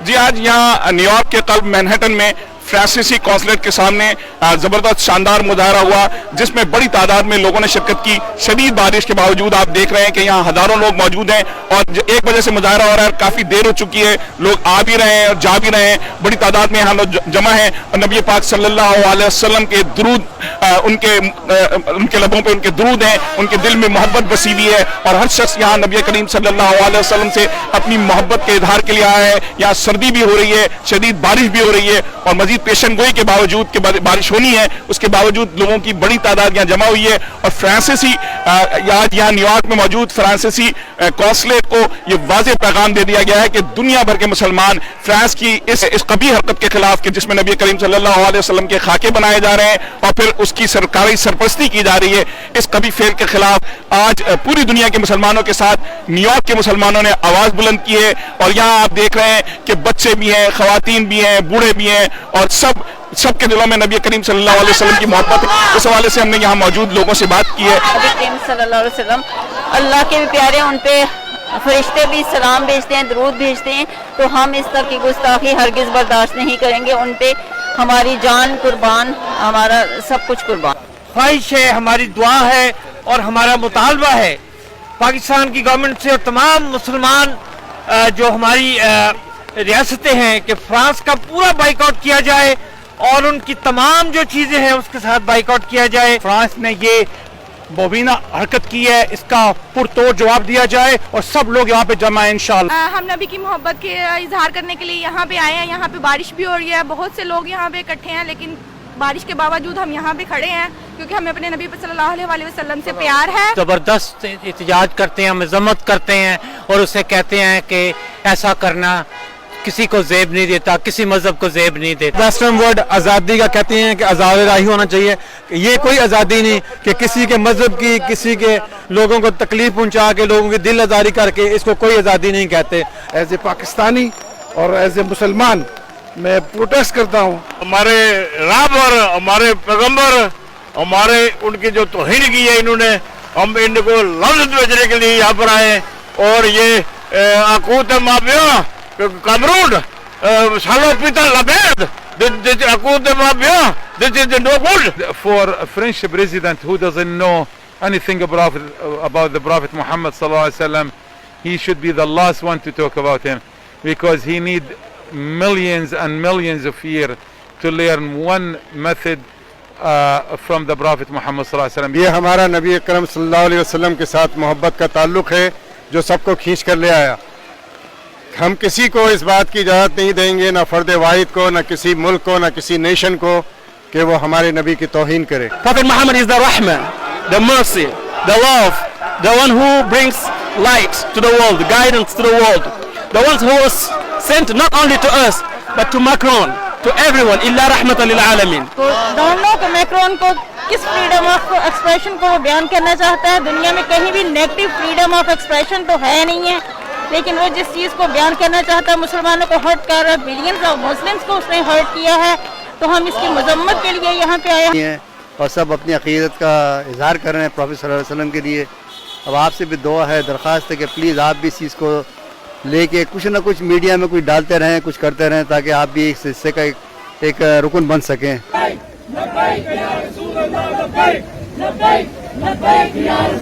जी आज यहाँ न्यूयॉर्क के कल्ब मैनहट्टन में फ्रांसीसी कॉन्सुलेट के सामने जबरदस्त शानदार मुजाहरा हुआ, जिसमें बड़ी तादाद में लोगों ने शिरकत की। शदीद बारिश के बावजूद आप देख रहे हैं कि यहाँ हजारों लोग मौजूद हैं और 1 बजे से मुजाहरा हो रहा है। काफी देर हो चुकी है, लोग आ भी रहे हैं और जा भी रहे हैं। बड़ी तादाद में यहाँ लोग जमा हैं और नबी पाक सल्लल्लाहु अलैहि वसल्लम के दुरूद उनके लबों पे उनके दुरूद हैं, उनके दिल में मोहब्बत बसी हुई है और हर शख्स यहाँ नबी करीम सल्लल्लाहु अलैहि वसल्लम से अपनी मोहब्बत के इजहार के लिए आया है। यहाँ सर्दी भी हो रही है, शदीद बारिश भी हो रही है और मजीद पेशन गोई के बावजूद के बारिश होनी है, उसके बावजूद लोगों की बड़ी तादाद यहाँ जमा हुई है। और फ्रांसीसी आज यहाँ न्यूयॉर्क में मौजूद फ्रांसीसी कॉन्सुलेट को ये वाज़ेह पैगाम दे दिया गया है कि दुनिया भर के मुसलमान फ्रांस की इस कबीह हरकत के खिलाफ कि जिसमें नबी करीम सल्लल्लाहु अलैहि वसल्लम के खाके बनाए जा रहे हैं और फिर उसकी सरकारी सरपरस्ती की जा रही है, इस कबीह फेल के खिलाफ आज पूरी दुनिया के मुसलमानों के साथ न्यूयॉर्क के मुसलमानों ने आवाज बुलंद की है। और यहाँ आप देख रहे हैं कि बच्चे भी हैं, खवातीन भी हैं, बूढ़े भी हैं और सबके दिलों में नबी करीम सल्लल्लाहु अलैहि वसल्लम की मोहब्बत है। उस हवाले से हमने यहाँ मौजूद लोगों से बात की है। नबी करीम सल्लल्लाहु अलैहि वसल्लम अल्लाह के भी प्यारे, उन पे फरिश्ते भी सलाम भेजते हैं, दरूद भेजते हैं, तो हम इस तरह की गुस्ताखी हरगिज बर्दाश्त नहीं करेंगे। उन पे हमारी जान कुर्बान, हमारा सब कुछ कुर्बान। ख्वाहिश है, हमारी दुआ है और हमारा मुतालबा है पाकिस्तान की गवर्नमेंट से और तमाम मुसलमान जो हमारी रियासतें हैं कि फ्रांस का पूरा बाइकआउट किया जाए और उनकी तमाम जो चीज़ें हैं उसके साथ बाइकआउट किया जाए। फ्रांस ने ये मुबीना हरकत की है, इसका पुरतोड़ जवाब दिया जाए और सब लोग यहाँ पे जमा है इंशाअल्लाह। हम नबी की मोहब्बत के इजहार करने के लिए यहाँ पे आए हैं। यहाँ पे बारिश भी हो रही है, बहुत से लोग यहाँ पे इकट्ठे हैं, लेकिन बारिश के बावजूद हम यहाँ पे खड़े हैं क्योंकि हमें अपने नबी सल्लल्लाहु अलैहि वसल्लम से प्यार है। ज़बरदस्त एहतजाज करते हैं, मज़म्मत करते हैं और उसे कहते हैं कि ऐसा करना किसी को ज़ेब नहीं देता, किसी मजहब को ज़ेब नहीं देता। वेस्टर्न वर्ल्ड आज़ादी का कहते हैं कि आज़ाद राही होना चाहिए। ये कोई आज़ादी नहीं कि किसी के मजहब की, किसी के लोगों को तकलीफ पहुंचा के, लोगों की दिल आज़ारी करके, इसको कोई आज़ादी नहीं कहते। एज ए पाकिस्तानी और एज ए मुसलमान मैं प्रोटेस्ट करता हूँ। हमारे रब और हमारे पैगम्बर हमारे उनकी जो तौहीन की है इन्होंने, हम इनको लफ्ज़ भेजने के लिए यहाँ पर आए और ये अकूत mafia Cameroon, Salon Peter Labed, the Akud Mafia, this is no good. For a French president who doesn't know anything about the Prophet Muhammad sallallahu alaihi wasallam, he should be the last one to talk about him, because he need millions and millions of years to learn one method from the Prophet Muhammad sallallahu alaihi wasallam. ये हमारा नबी अकरम सल्लल्लाहु अलैहि वसल्लम के साथ मोहब्बत का ताल्लुक है जो सबको खींच कर ले आया। हम किसी को इस बात की इजाज़त नहीं देंगे, ना फर्द वाहिद को, ना किसी मुल्क को, ना किसी नेशन को, कि वो हमारे नबी की तौहीन करे। Prophet Muhammad is the Rahmah, the mercy, the love, the one who brings light to the world, guidance to the world, the one who was sent not only to us but to Macron, to everyone, illa rahmatan lil alamin. दोनों को Macron को किस freedom of expression को बयान करना चाहता है? दुनिया में कहीं भी नेगेटिव फ्रीडम ऑफ एक्सप्रेशन तो है नहीं है, लेकिन वो जिस चीज़ को बयान करना चाहता है मुसलमानों को हर्ट कर रहा है, बिलियंस ऑफ मुस्लिम्स को उसने हर्ट किया है, तो हम इसकी मजम्मत के लिए यहाँ पे आए हैं और सब अपनी अकीदत का इजहार कर रहे हैं प्रॉफेट सल्लल्लाहु अलैहि वसल्लम के लिए। अब आपसे भी दुआ है, दरख्वास्त है कि प्लीज़ आप भी इस चीज़ को लेके कुछ ना कुछ मीडिया में कुछ डालते रहें, कुछ करते रहें, ताकि आप भी इस हिस्से का एक रुकन बन सकें।